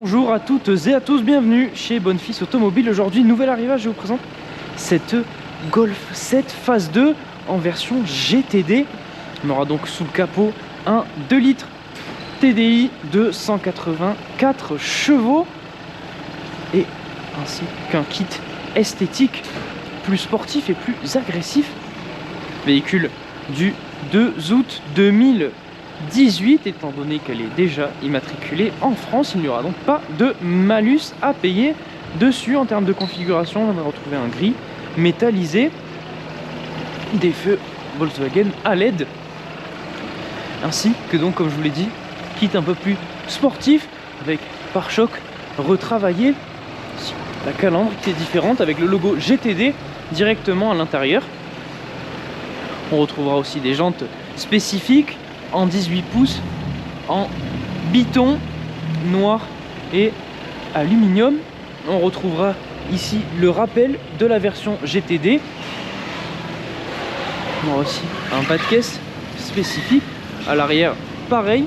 Bonjour à toutes et à tous, bienvenue chez Bonfils Automobile. Aujourd'hui, nouvel arrivage, je vous présente cette Golf 7 phase 2 en version GTD. On aura donc sous le capot un 2 litres TDI de 184 chevaux et ainsi qu'un kit esthétique plus sportif et plus agressif. Véhicule du 2 août 2018, étant donné qu'elle est déjà immatriculée en France, il n'y aura donc pas de malus à payer dessus. En termes de configuration, on va retrouver un gris métallisé, des feux Volkswagen à LED, ainsi que donc, comme je vous l'ai dit, kit un peu plus sportif avec pare-choc retravaillé, la calandre qui est différente avec le logo GTD directement à l'intérieur. On retrouvera aussi des jantes spécifiques en 18 pouces, en biton noir et aluminium. On retrouvera ici le rappel de la version GTD. On aura aussi un bas de caisse spécifique. À l'arrière, pareil,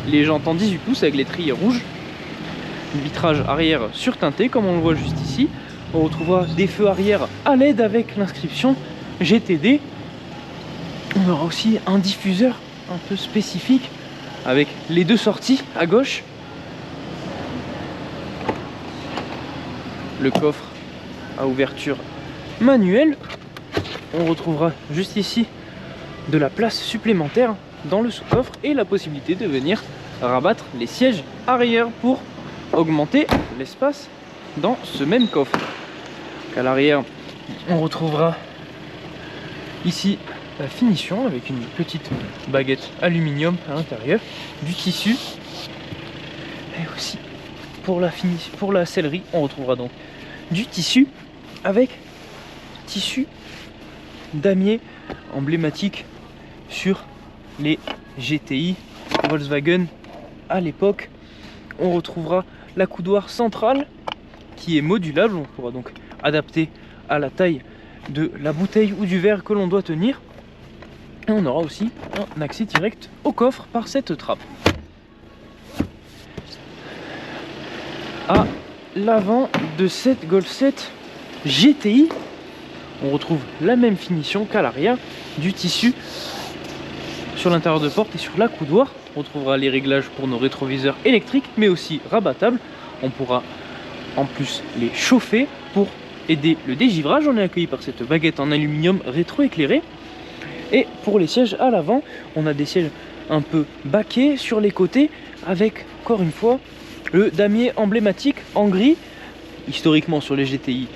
les jantes en 18 pouces avec les trilles rouges. Un vitrage arrière surteinté comme on le voit juste ici. On retrouvera des feux arrière à LED avec l'inscription GTD. On aura aussi un diffuseur un peu spécifique avec les deux sorties à gauche, le coffre à ouverture manuelle. On retrouvera juste ici de la place supplémentaire dans le sous-coffre et la possibilité de venir rabattre les sièges arrière pour augmenter l'espace dans ce même coffre. À l'arrière, on retrouvera ici la finition avec une petite baguette aluminium à l'intérieur, du tissu, et aussi pour la sellerie on retrouvera donc du tissu avec tissu damier emblématique sur les GTI Volkswagen à l'époque. On retrouvera la coudoir centrale qui est modulable, on pourra donc adapter à la taille de la bouteille ou du verre que l'on doit tenir. Et on aura aussi un accès direct au coffre par cette trappe. À l'avant de cette Golf 7 GTI, on retrouve la même finition qu'à l'arrière, du tissu sur l'intérieur de porte et sur la coudoir. On retrouvera les réglages pour nos rétroviseurs électriques mais aussi rabattables. On pourra en plus les chauffer pour aider le dégivrage. On est accueilli par cette baguette en aluminium rétro-éclairée. Et pour les sièges à l'avant, on a des sièges un peu baquets sur les côtés avec, encore une fois, le damier emblématique en gris. Historiquement sur les GTI,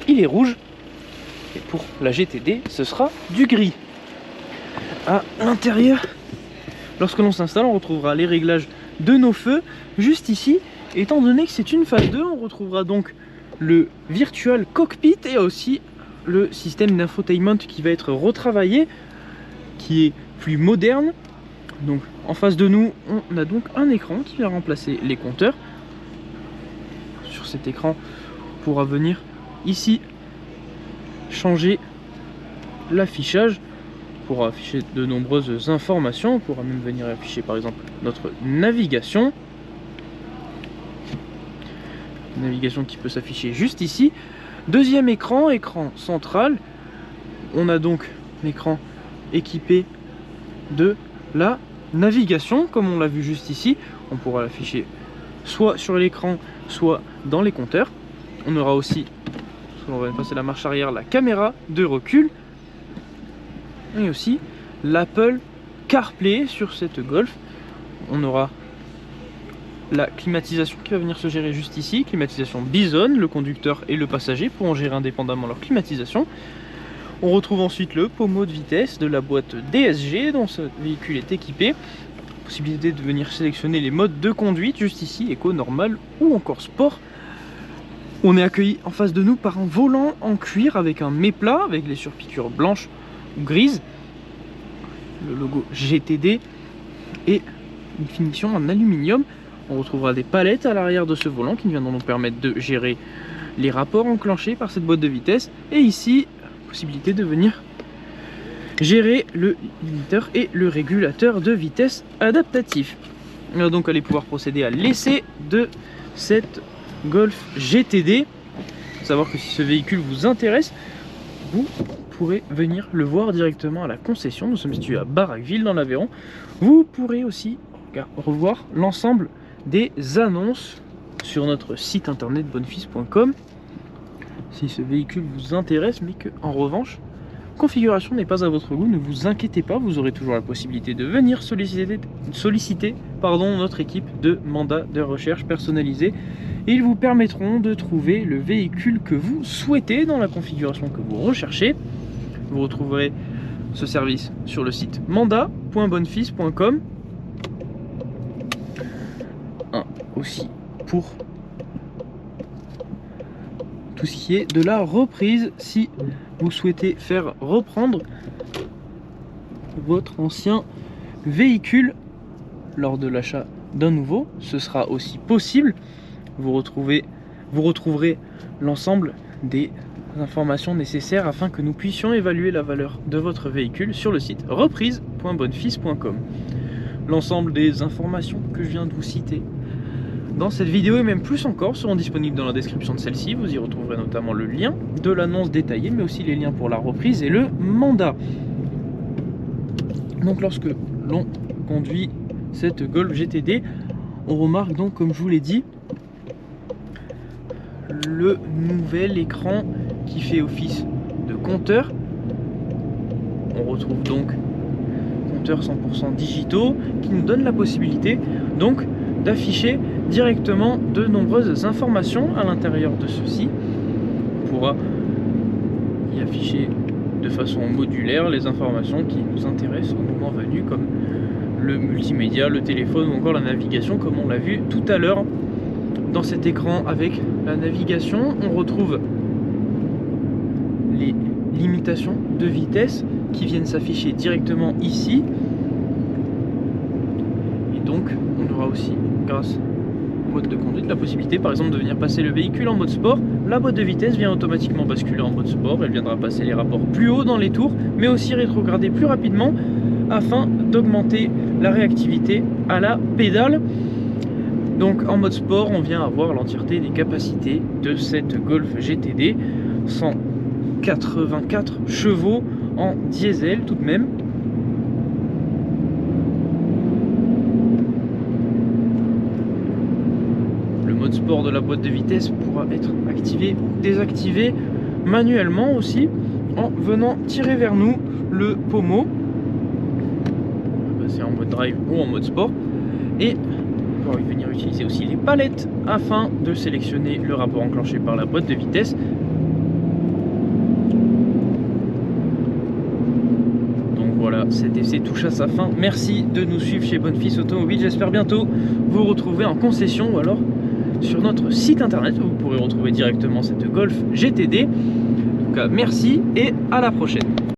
il est rouge. Et pour la GTD, ce sera du gris. À l'intérieur, lorsque l'on s'installe, on retrouvera les réglages de nos feux juste ici. Étant donné que c'est une phase 2, on retrouvera donc le Virtual Cockpit et aussi le système d'infotainment qui va être retravaillé, qui est plus moderne. Donc en face de nous, on a donc un écran qui va remplacer les compteurs. Sur cet écran, on pourra venir ici changer l'affichage pour afficher de nombreuses informations. On pourra même venir afficher par exemple notre navigation. Navigation qui peut s'afficher juste ici. Deuxième écran, écran central. On a donc l'écran équipé de la navigation comme on l'a vu juste ici. On pourra l'afficher soit sur l'écran soit dans les compteurs. On aura aussi, on va passer la marche arrière, la caméra de recul et aussi l'Apple CarPlay sur cette Golf. On aura la climatisation qui va venir se gérer juste ici, climatisation Bison, le conducteur et le passager pourront gérer indépendamment leur climatisation. On retrouve ensuite le pommeau de vitesse de la boîte DSG dont ce véhicule est équipé. Possibilité de venir sélectionner les modes de conduite juste ici, éco, normal ou encore sport. On est accueilli en face de nous par un volant en cuir avec un méplat avec les surpiqûres blanches ou grises, le logo GTD et une finition en aluminium. On retrouvera des palettes à l'arrière de ce volant qui viendront nous permettre de gérer les rapports enclenchés par cette boîte de vitesse. Et ici, possibilité de venir gérer le limiteur et le régulateur de vitesse adaptatif. On va donc aller pouvoir procéder à l'essai de cette Golf GTD. Faut savoir que si ce véhicule vous intéresse, vous pourrez venir le voir directement à la concession. Nous sommes situés à Barraqueville dans l'Aveyron. Vous pourrez aussi revoir l'ensemble des annonces sur notre site internet bonfils.com si ce véhicule vous intéresse, mais que en revanche configuration n'est pas à votre goût. Ne vous inquiétez pas, vous aurez toujours la possibilité de venir solliciter notre équipe de mandats de recherche personnalisés. Ils vous permettront de trouver le véhicule que vous souhaitez dans la configuration que vous recherchez. Vous retrouverez ce service sur le site mandat.bonfils.com. Aussi pour tout ce qui est de la reprise, si vous souhaitez faire reprendre votre ancien véhicule lors de l'achat d'un nouveau, ce sera aussi possible. Vous retrouverez l'ensemble des informations nécessaires afin que nous puissions évaluer la valeur de votre véhicule sur le site reprise.bonfils.com. L'ensemble des informations que je viens de vous citer dans cette vidéo et même plus encore seront disponibles dans la description de celle-ci. Vous y retrouverez notamment le lien de l'annonce détaillée, mais aussi les liens pour la reprise et le mandat. Donc lorsque l'on conduit cette Golf GTD, on remarque donc, comme je vous l'ai dit, le nouvel écran qui fait office de compteur. On retrouve donc compteurs 100% digitaux qui nous donne la possibilité donc d'afficher directement de nombreuses informations à l'intérieur de ceci. On pourra y afficher de façon modulaire les informations qui nous intéressent au moment venu, comme le multimédia, le téléphone ou encore la navigation, comme on l'a vu tout à l'heure. Dans cet écran avec la navigation, on retrouve les limitations de vitesse qui viennent s'afficher directement ici. Et donc on aura aussi, grâce au mode de conduite, la possibilité par exemple de venir passer le véhicule en mode sport. La boîte de vitesse vient automatiquement basculer en mode sport. Elle viendra passer les rapports plus haut dans les tours, mais aussi rétrograder plus rapidement afin d'augmenter la réactivité à la pédale. Donc en mode sport, on vient avoir l'entièreté des capacités de cette Golf GTD, 184 chevaux en diesel tout de même. Le mode sport de la boîte de vitesse pourra être activé ou désactivé manuellement aussi en venant tirer vers nous le pommeau. On va passer en mode drive ou en mode sport. Et on va venir utiliser aussi les palettes afin de sélectionner le rapport enclenché par la boîte de vitesse. Donc voilà, cet essai touche à sa fin. Merci de nous suivre chez Bonfils Automobile. J'espère bientôt vous retrouver en concession ou alors sur notre site internet où vous pourrez retrouver directement cette Golf GTD. En tout cas, merci et à la prochaine.